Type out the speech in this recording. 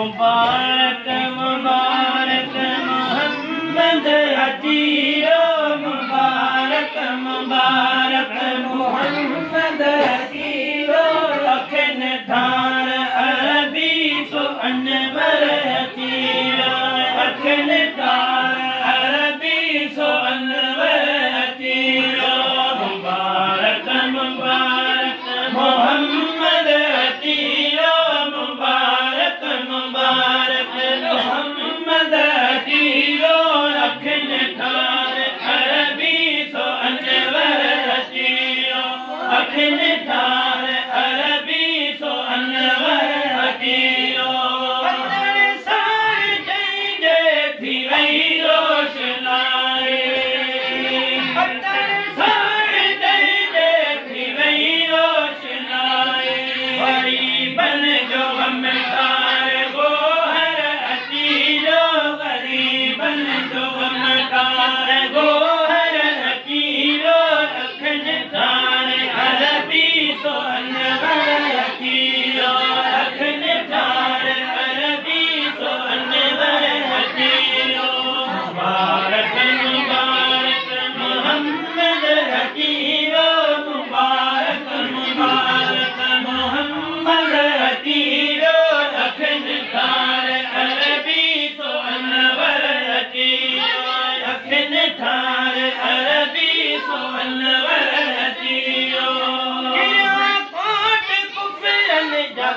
मुबारक मुबारक मोहम्मद अतीरो मुबारक मुबारक मोहम्मद अतीरो अखन धार अरबी तो अनवर अतीरो अखन धार अरबी तो अनवर अतीरो मुबारक मुबारक मोहम्मद अतीरो मुबारक मुबारक मोहम्मद अतीरो अखन धार अरबी तो अनवर अतीरो अखन धार अरबी तो अनवर अतीरो सार जंहिंजे थी वई रोशनाई सार जंहिंजे थी वई रोशनाई गरीबन जो गमकार गोहर अतीरो गरीबन जो गमकार गोहर अतीरो अखन धार अरबी तो अनवर अतीरो अखन धार अरबी तो अनवर अतीरो मुबारक मुबारक मोहम्मद अतीरो मुबारक मुबारक मोहम्मद अतीरो अखन धार अरबी तो अनवर अतीरो अखन धार अरबी तो अनवर अतीरो कोट कुफरन जा